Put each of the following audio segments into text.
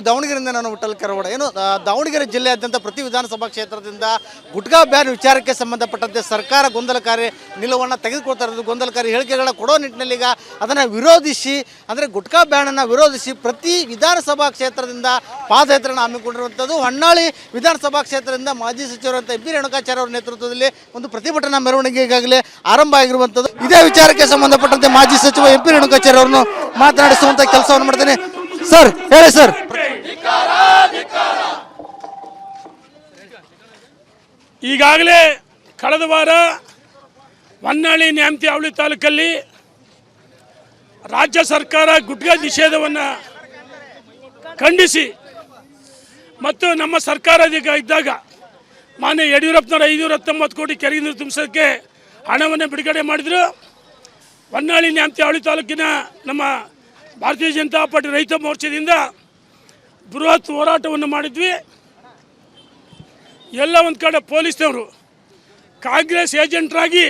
ದಾವಣಗೆರೆಯಿಂದ ನಾನು ವಿಠಲ್ ಕರವಾಡ. ದಾವಣಗೆರೆ ಜಿಲ್ಲೆಯಾದ್ಯಂತ ಪ್ರತಿ ವಿಧಾನಸಭಾ ಕ್ಷೇತ್ರದಿಂದ ಗುಟ್ಕಾ ಬ್ಯಾನ್ ವಿಚಾರಕ್ಕೆ ಸಂಬಂಧಪಟ್ಟಂತೆ ಸರ್ಕಾರ ಗೊಂದಲಕಾರಿ ನಿಲುವನ್ನು ತೆಗೆದುಕೊಳ್ತಾ ಇರೋದು, ಗೊಂದಲಕಾರಿ ಹೇಳಿಕೆಗಳ ಕೊಡೋ ನಿಟ್ಟಿನಲ್ಲಿ ಈಗ ಅದನ್ನು ವಿರೋಧಿಸಿ, ಅಂದರೆ ಗುಟ್ಕಾ ಬ್ಯಾನನ್ನು ವಿರೋಧಿಸಿ ಪ್ರತಿ ವಿಧಾನಸಭಾ ಕ್ಷೇತ್ರದಿಂದ ಪಾದಯಾತ್ರೆಯನ್ನು ಹಮ್ಮಿಕೊಂಡಿರುವಂಥದ್ದು. ಹೊನ್ನಾಳಿ ವಿಧಾನಸಭಾ ಕ್ಷೇತ್ರದಿಂದ ಮಾಜಿ ಸಚಿವರಂತ ಎಂ ಪಿ ರೇಣುಕಾಚಾರ್ಯ ಅವರ ನೇತೃತ್ವದಲ್ಲಿ ಒಂದು ಪ್ರತಿಭಟನಾ ಮೆರವಣಿಗೆ ಈಗಾಗಲೇ ಆರಂಭ ಆಗಿರುವಂಥದ್ದು. ಇದೇ ವಿಚಾರಕ್ಕೆ ಸಂಬಂಧಪಟ್ಟಂತೆ ಮಾಜಿ ಸಚಿವ ಎಂ ಪಿ ರೇಣುಕಾಚಾರ್ಯ ಅವರನ್ನು ಮಾತನಾಡಿಸುವಂಥ ಕೆಲಸವನ್ನು ಮಾಡ್ತೇನೆ. ಸರ್ ಹೇಳಿ ಸರ್. ಈಗಾಗಲೇ ಕಳೆದ ವಾರ ಹೊನ್ನಾಳಿ ನ್ಯಾಮತಿ ಅವಳಿ ತಾಲೂಕಲ್ಲಿ ರಾಜ್ಯ ಸರ್ಕಾರ ಗುಟ್ಕಾ ನಿಷೇಧವನ್ನು ಖಂಡಿಸಿ ಮತ್ತು ನಮ್ಮ ಸರ್ಕಾರ ಇದ್ದಾಗ ಮಾನ್ಯ ಯಡಿಯೂರಪ್ಪನವರು 519 ಕೋಟಿ ಕೆರೆ ನೀರು ತುಂಬಿಸೋಕ್ಕೆ ಹಣವನ್ನು ಬಿಡುಗಡೆ ಮಾಡಿದರು. ಹೊನ್ನಾಳಿ ನ್ಯಾಮತಿ ಅವಳಿ ತಾಲೂಕಿನ ನಮ್ಮ ಭಾರತೀಯ ಜನತಾ ಪಾರ್ಟಿ ರೈತ ಮೋರ್ಚಾದಿಂದ ಬೃಹತ್ ಹೋರಾಟವನ್ನು ಮಾಡಿದ್ವಿ. ಎಲ್ಲ ಒಂದು ಕಡೆ ಪೊಲೀಸ್ನವರು ಕಾಂಗ್ರೆಸ್ ಏಜೆಂಟ್ರಾಗಿ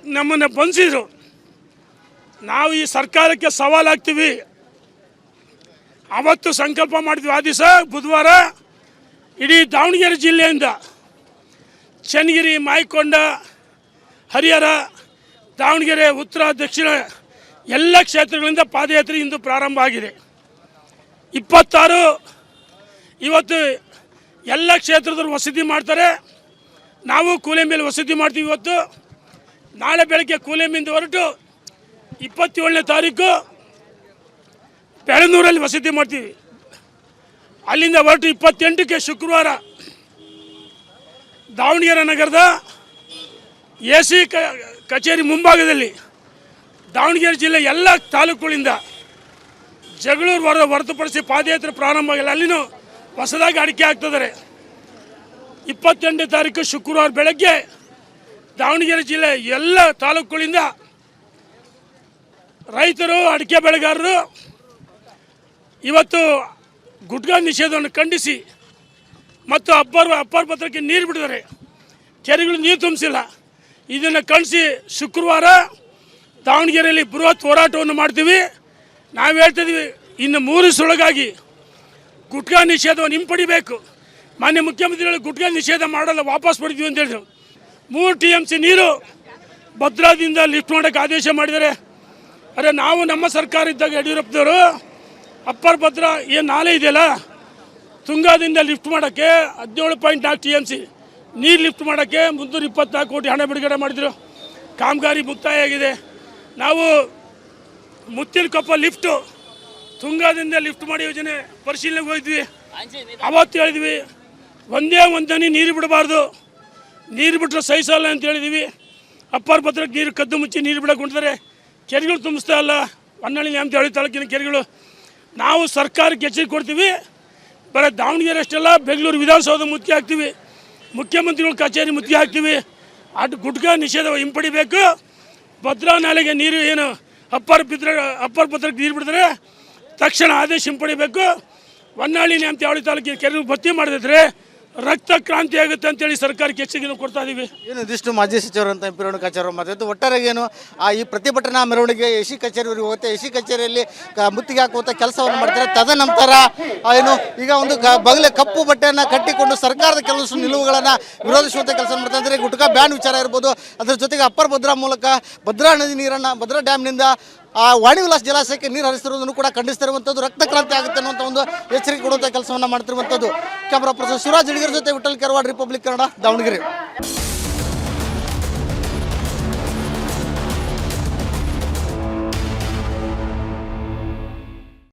ನಮ್ಮನ್ನು ಬಂಧಿಸಿದರು. ನಾವು ಈ ಸರ್ಕಾರಕ್ಕೆ ಸವಾಲಾಗ್ತೀವಿ. ಅವತ್ತು ಸಂಕಲ್ಪ ಮಾಡಿದ್ವಿ. ಆ ದಿವಸ ಬುಧವಾರ ಇಡೀ ದಾವಣಗೆರೆ ಜಿಲ್ಲೆಯಿಂದ ಚನ್ನಗಿರಿ, ಮಾಯಕೊಂಡ, ಹರಿಹರ, ದಾವಣಗೆರೆ, ಉತ್ತರ, ದಕ್ಷಿಣ ಎಲ್ಲ ಕ್ಷೇತ್ರಗಳಿಂದ ಪಾದಯಾತ್ರೆ ಇಂದು ಪ್ರಾರಂಭ ಆಗಿದೆ. 26 ಇವತ್ತು ಎಲ್ಲ ಕ್ಷೇತ್ರದವರು ವಸತಿ ಮಾಡ್ತಾರೆ. ನಾವು ಕೂಲೆಂಬಿಯಲ್ಲಿ ವಸತಿ ಮಾಡ್ತೀವಿ. ಇವತ್ತು ನಾಳೆ ಬೆಳಗ್ಗೆ ಕೂಲೆಂಬಿಯಿಂದ ಹೊರಟು 27ನೇ ತಾರೀಕು ಬೆಳನೂರಲ್ಲಿ ವಸತಿ ಮಾಡ್ತೀವಿ. ಅಲ್ಲಿಂದ ಹೊರಟು 28ಕ್ಕೆ ಶುಕ್ರವಾರ ದಾವಣಗೆರೆ ನಗರದ AC ಕಚೇರಿ ಮುಂಭಾಗದಲ್ಲಿ ದಾವಣಗೆರೆ ಜಿಲ್ಲೆ ಎಲ್ಲ ತಾಲೂಕುಗಳಿಂದ ಜಗಳೂರು ಹೊರತುಪಡಿಸಿ ಪಾದಯಾತ್ರೆ ಪ್ರಾರಂಭ ಆಗಿಲ್ಲ. ಅಲ್ಲಿನೂ ಹೊಸದಾಗಿ ಅಡಿಕೆ ಹಾಕ್ತಿದ್ದಾರೆ. 28ನೇ ತಾರೀಕು ಶುಕ್ರವಾರ ಬೆಳಗ್ಗೆ ದಾವಣಗೆರೆ ಜಿಲ್ಲೆ ಎಲ್ಲ ತಾಲೂಕುಗಳಿಂದ ರೈತರು, ಅಡಿಕೆ ಬೆಳೆಗಾರರು ಇವತ್ತು ಗುಟ್ಕಾ ನಿಷೇಧವನ್ನು ಖಂಡಿಸಿ ಮತ್ತು ಅಪ್ಪರ್ ಪತ್ರಕ್ಕೆ ನೀರು ಬಿಟ್ಟಿದ್ದಾರೆ. ಕೆರೆಗಳು ನೀರು ತುಂಬಿಸಿಲ್ಲ. ಇದನ್ನು ಖಂಡಿಸಿ ಶುಕ್ರವಾರ ದಾವಣಗೆರೆಯಲ್ಲಿ ಬೃಹತ್ ಹೋರಾಟವನ್ನು ಮಾಡ್ತೀವಿ. ನಾವು ಹೇಳ್ತಿದ್ದೀವಿ, ಇನ್ನು 3 ದಿವಸದೊಳಗಾಗಿ ಗುಟ್ಕಾ ನಿಷೇಧವನ್ನು ಹಿಂಪಡಿಬೇಕು. ಮಾನ್ಯ ಮುಖ್ಯಮಂತ್ರಿಗಳು ಗುಟ್ಕಾ ನಿಷೇಧ ಮಾಡಲ್ಲ, ವಾಪಸ್ ಪಡಿತೀವಿ ಅಂತ ಹೇಳಿದ್ರು. 3 TMC ನೀರು ಭದ್ರಾದಿಂದ ಲಿಫ್ಟ್ ಮಾಡೋಕ್ಕೆ ಆದೇಶ ಮಾಡಿದ್ದಾರೆ. ಅರೆ, ನಾವು ನಮ್ಮ ಸರ್ಕಾರ ಇದ್ದಾಗ ಯಡಿಯೂರಪ್ಪನವರು ಅಪ್ಪರ್ ಭದ್ರಾ ಏನು ನಾಲೆ ಇದೆಯಲ್ಲ, ತುಂಗಾದಿಂದ ಲಿಫ್ಟ್ ಮಾಡೋಕ್ಕೆ 17.4 TMC ನೀರು ಲಿಫ್ಟ್ ಮಾಡೋಕ್ಕೆ 324 ಕೋಟಿ ಹಣ ಬಿಡುಗಡೆ ಮಾಡಿದರು. ಕಾಮಗಾರಿ ಮುಕ್ತಾಯ ಆಗಿದೆ. ನಾವು ಮುತ್ತಿನಕೊಪ್ಪ ಲಿಫ್ಟು ತುಂಗಾದಿಂದ ಲಿಫ್ಟ್ ಮಾಡಿ ಯೋಜನೆ ಪರಿಶೀಲನೆಗೆ ಹೋಗಿದ್ವಿ. ಅವತ್ತು ಹೇಳಿದ್ವಿ, ಒಂದೇ ಹನಿ ನೀರು ಬಿಡಬಾರ್ದು, ನೀರು ಬಿಟ್ಟರೆ ಸಹಿಸಲ್ಲ ಅಂತ ಹೇಳಿದ್ವಿ. ಅಪ್ಪರ್ ಭದ್ರಕ್ಕೆ ನೀರು ಕದ್ದು ಮುಚ್ಚಿ ನೀರು ಬಿಡಕ್ಕೆ ಹೊಂಟಿದ್ದಾರೆ. ಕೆರೆಗಳು ತುಂಬಿಸ್ತಾ ಇಲ್ಲ. ಹೊನ್ನಾಳಿ ನ್ಯಾಮತಿ ಅವಳಿ ತಾಲೂಕಿನ ಕೆರೆಗಳು. ನಾವು ಸರ್ಕಾರಕ್ಕೆ ಎಚ್ಚರಿಕೆ ಕೊಡ್ತೀವಿ. ಬರೀ ದಾವಣಗೆರೆ ಅಷ್ಟೆಲ್ಲ, ಬೆಂಗಳೂರು ವಿಧಾನಸೌಧ ಮುತ್ತಿಗೆ ಹಾಕ್ತೀವಿ, ಮುಖ್ಯಮಂತ್ರಿಗಳ ಕಚೇರಿ ಮುತ್ತಿಗೆ ಹಾಕ್ತೀವಿ. ಅದು ಗುಟ್ಕಾ ನಿಷೇಧ ಹಿಂಪಡಿಬೇಕು. ಭದ್ರಾ ನಾಲೆಗೆ ನೀರು ಏನು ಅಪ್ಪರ್ ಭದ್ರಕ್ಕೆ ನೀರು ಬಿಡಿದ್ರೆ ತಕ್ಷಣ ಆದೇಶ ಹಿಂಪಡಿಬೇಕು. ಹೊನ್ನಾಳಿ ನ್ಯಾಮತಿ ಅವಳಿ ತಾಲೂಕಿನ ಕೆರೆ ಭರ್ತಿ ಮಾಡಿದ್ರೆ ರಕ್ತ ಕ್ರಾಂತಿ ಆಗುತ್ತೆ ಅಂತೇಳಿ ಸರ್ಕಾರಕ್ಕೆ ಎಚ್ಚರಿಕೆ ಕೊಡ್ತಾ ಇದ್ದೀವಿ. ಏನು ಇದಿಷ್ಟು ಮಾಜಿ ಸಚಿವರಂತ ಎಂ ಪಿ ರೇಣುಕಾಚಾರ್ಯ ಮಾತಾಡ್ತು. ಒಟ್ಟಾರೆಗೆ ಏನು ಈ ಪ್ರತಿಭಟನಾ ಮೆರವಣಿಗೆ AC ಕಚೇರಿವರೆಗೆ ಹೋಗುತ್ತೆ. AC ಕಚೇರಿಯಲ್ಲಿ ಮುತ್ತಿಗೆ ಹಾಕುವಂಥ ಕೆಲಸವನ್ನು ಮಾಡ್ತಾರೆ. ತದನಂತರ ಏನು ಈಗ ಒಂದು ಕಪ್ಪು ಬಟ್ಟೆಯನ್ನು ಕಟ್ಟಿಕೊಂಡು ಸರ್ಕಾರದ ಕೆಲವು ನಿಲುವುಗಳನ್ನು ವಿರೋಧಿಸುವಂಥ ಕೆಲಸ ಮಾಡ್ತಾ ಇದ್ದಾರೆ. ಗುಟ್ಕಾ ಬ್ಯಾನ್ ವಿಚಾರ ಇರ್ಬೋದು, ಅದರ ಜೊತೆಗೆ ಅಪ್ಪರ್ ಭದ್ರಾ ಮೂಲಕ ಭದ್ರಾ ನದಿ ನೀರನ್ನು ಭದ್ರಾ ಡ್ಯಾಮ್ನಿಂದ ವಾಣಿ ವಿಲಾಸ್ ಜಲಾಶಯಕ್ಕೆ ನೀರು ಹರಿಸ್ತಿರುವುದನ್ನು ಕೂಡ ಖಂಡಿಸ್ತಿರುವಂಥದ್ದು. ರಕ್ತ ಕ್ರಾಂತಿ ಆಗುತ್ತೆ ಅನ್ನುವಂಥ ಒಂದು ಎಚ್ಚರಿಕೆ ಕೊಡುವಂಥ ಕೆಲಸವನ್ನು ಮಾಡ್ತಿರುವಂಥದ್ದು. ಕ್ಯಾಮ್ರಾ ಪರ್ಸನ್ ಶಿವರಾಜ್ ಹಿಡಿಗರ ಜೊತೆ ವಿಠಲ್ ಕರವಾಡ, ರಿಪಬ್ಲಿಕ್ ಕನ್ನಡ, ದಾವಣಗೆರೆ.